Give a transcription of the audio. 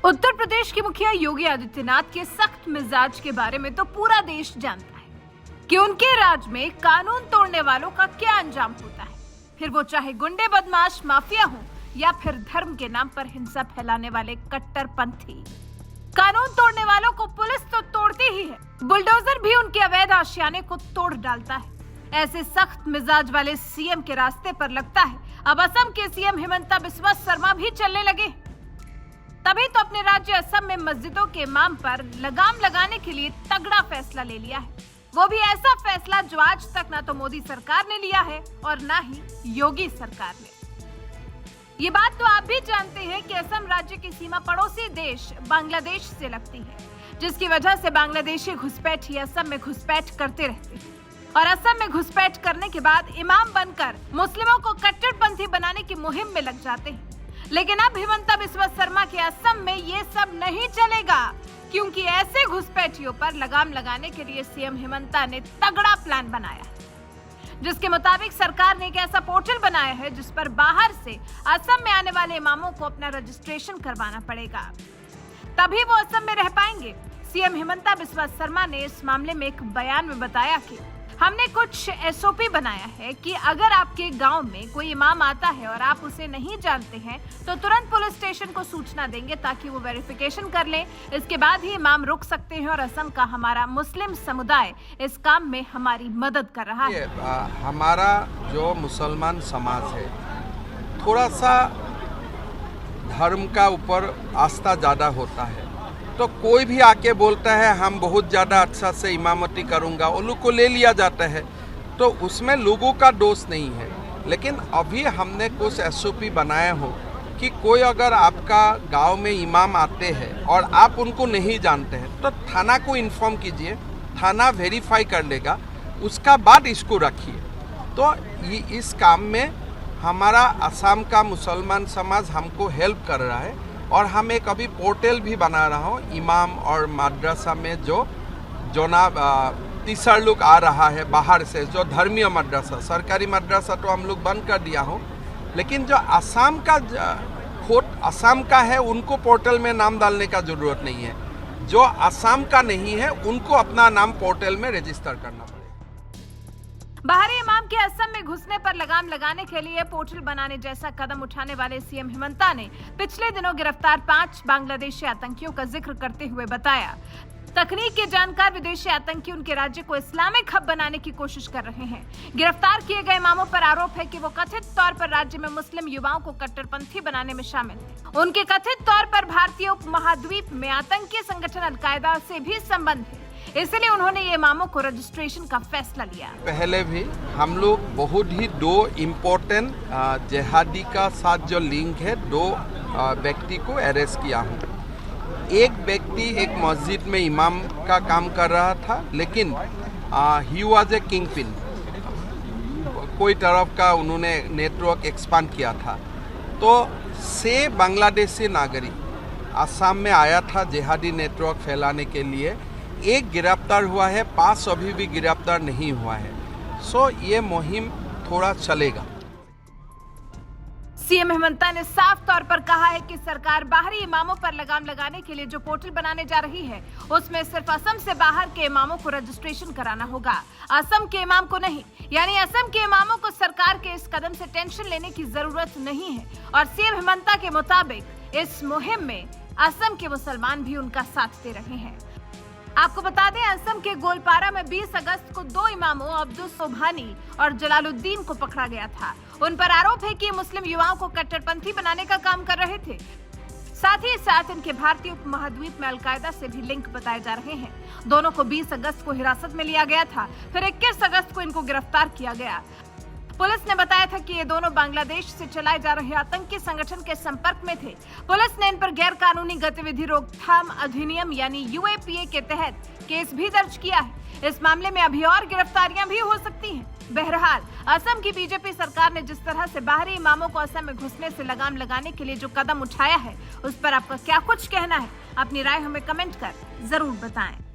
उत्तर प्रदेश के मुखिया योगी आदित्यनाथ के सख्त मिजाज के बारे में तो पूरा देश जानता है कि उनके राज में कानून तोड़ने वालों का क्या अंजाम होता है। फिर वो चाहे गुंडे बदमाश माफिया हो या फिर धर्म के नाम पर हिंसा फैलाने वाले कट्टरपंथी। कानून तोड़ने वालों को पुलिस तो तोड़ती ही है, बुलडोजर भी उनके अवैध आशियाने को तोड़ डालता है। ऐसे सख्त मिजाज वाले सीएम के रास्ते पर लगता है अब असम के सीएम हिमंता बिस्वा शर्मा भी चलने लगे। तभी तो अपने राज्य असम में मस्जिदों के इमाम पर लगाम लगाने के लिए तगड़ा फैसला ले लिया है। वो भी ऐसा फैसला जो आज तक ना तो मोदी सरकार ने लिया है और ना ही योगी सरकार ने। ये बात तो आप भी जानते हैं कि असम राज्य की सीमा पड़ोसी देश बांग्लादेश से लगती है, जिसकी वजह से बांग्लादेशी घुसपैठी असम में घुसपैठ करते रहते हैं और असम में घुसपैठ करने के बाद इमाम बनकर मुस्लिमों को कट्टरपंथी बनाने की मुहिम में लग जाते हैं। लेकिन अब हिमंता बिस्वा शर्मा के असम में ये सब नहीं चलेगा, क्योंकि ऐसे घुसपैठियों पर लगाम लगाने के लिए सीएम हिमंता ने तगड़ा प्लान बनाया है, जिसके मुताबिक सरकार ने एक ऐसा पोर्टल बनाया है जिस पर बाहर से असम में आने वाले इमामों को अपना रजिस्ट्रेशन करवाना पड़ेगा, तभी वो असम में रह पाएंगे। सीएम हिमंता बिस्वा शर्मा ने इस मामले में एक बयान में बताया कि हमने कुछ एसओपी बनाया है कि अगर आपके गांव में कोई इमाम आता है और आप उसे नहीं जानते हैं तो तुरंत पुलिस स्टेशन को सूचना देंगे ताकि वो वेरिफिकेशन कर लें। इसके बाद ही इमाम रुक सकते हैं और असम का हमारा मुस्लिम समुदाय इस काम में हमारी मदद कर रहा है। हमारा जो मुसलमान समाज है थोड़ा सा धर्म का ऊपर आस्था ज़्यादा होता है, तो कोई भी आके बोलता है हम बहुत ज़्यादा अच्छा से इमामती करूँगा, वो लोग को ले लिया जाता है, तो उसमें लोगों का दोष नहीं है। लेकिन अभी हमने कुछ एसओपी बनाया हो कि कोई अगर आपका गांव में इमाम आते हैं और आप उनको नहीं जानते हैं तो थाना को इन्फॉर्म कीजिए, थाना वेरीफाई कर लेगा, उसका बाद इसको रखिए। तो इस काम में हमारा असम का मुसलमान समाज हमको हेल्प कर रहा है और हम एक अभी पोर्टल भी बना रहा हूँ इमाम और मदरसा में जो ना टीचर लोग आ रहा है बाहर से, जो धर्मीय मदरसा, सरकारी मदरसा तो हम लोग बंद कर दिया हो, लेकिन जो असम का खुद असम का है उनको पोर्टल में नाम डालने का जरूरत नहीं है। जो असम का नहीं है उनको अपना नाम पोर्टल में रजिस्टर करना पड़ेगा। बाहरी इमाम के असम में घुसने पर लगाम लगाने के लिए पोर्टल बनाने जैसा कदम उठाने वाले सीएम हिमंता ने पिछले दिनों गिरफ्तार 5 बांग्लादेशी आतंकियों का जिक्र करते हुए बताया, तकनीक के जानकार विदेशी आतंकी उनके राज्य को इस्लामिक हब बनाने की कोशिश कर रहे हैं। गिरफ्तार किए गए इमामों पर आरोप है कि वो कथित तौर पर राज्य में मुस्लिम युवाओं को कट्टरपंथी बनाने में शामिल हैं। उनके कथित तौर पर भारतीय उपमहाद्वीप में आतंकी संगठन अलकायदा से भी संबंध है, इसलिए उन्होंने ये इमामों को रजिस्ट्रेशन का फैसला लिया। पहले भी हम लोग बहुत ही 2 इम्पोर्टेंट जिहादी का साथ जो लिंक है 2 व्यक्ति को अरेस्ट किया हूँ। एक व्यक्ति एक मस्जिद में इमाम का काम कर रहा था, लेकिन he was a king pin, कोई तरफ का उन्होंने नेटवर्क एक्सपांड किया था। तो से बांग्लादेशी नागरिक असम में आया था जिहादी नेटवर्क फैलाने के लिए। एक गिरफ्तार हुआ है, 5 अभी भी गिरफ्तार नहीं हुआ है। सो ये मुहिम थोड़ा चलेगा। सीएम हिमंता ने साफ तौर पर कहा है कि सरकार बाहरी इमामों पर लगाम लगाने के लिए जो पोर्टल बनाने जा रही है उसमें सिर्फ असम से बाहर के इमामों को रजिस्ट्रेशन कराना होगा, असम के इमाम को नहीं। यानी असम के इमामों को सरकार के इस कदम से टेंशन लेने की जरूरत नहीं है और सीएम हिमंता के मुताबिक इस मुहिम में असम के मुसलमान भी उनका साथ दे रहे हैं। आपको बता दें, असम के गोलपारा में 20 अगस्त को 2 इमामों अब्दुल सोभानी और जलालुद्दीन को पकड़ा गया था। उन पर आरोप है कि मुस्लिम युवाओं को कट्टरपंथी बनाने का काम कर रहे थे। साथ ही साथ इनके भारतीय उपमहाद्वीप में अलकायदा से भी लिंक बताए जा रहे हैं। दोनों को 20 अगस्त को हिरासत में लिया गया था, फिर 21 अगस्त को इनको गिरफ्तार किया गया। पुलिस ने बताया था कि ये दोनों बांग्लादेश से चलाए जा रहे आतंकी संगठन के संपर्क में थे। पुलिस ने इन पर गैर कानूनी गतिविधि रोकथाम अधिनियम यानी यूएपीए के तहत केस भी दर्ज किया है। इस मामले में अभी और गिरफ्तारियां भी हो सकती हैं। बहरहाल, असम की बीजेपी सरकार ने जिस तरह से बाहरी इमामों को असम में घुसने से लगाम लगाने के लिए जो कदम उठाया है, उस पर आपका क्या कुछ कहना है? अपनी राय हमें कमेंट कर जरूर बताएं।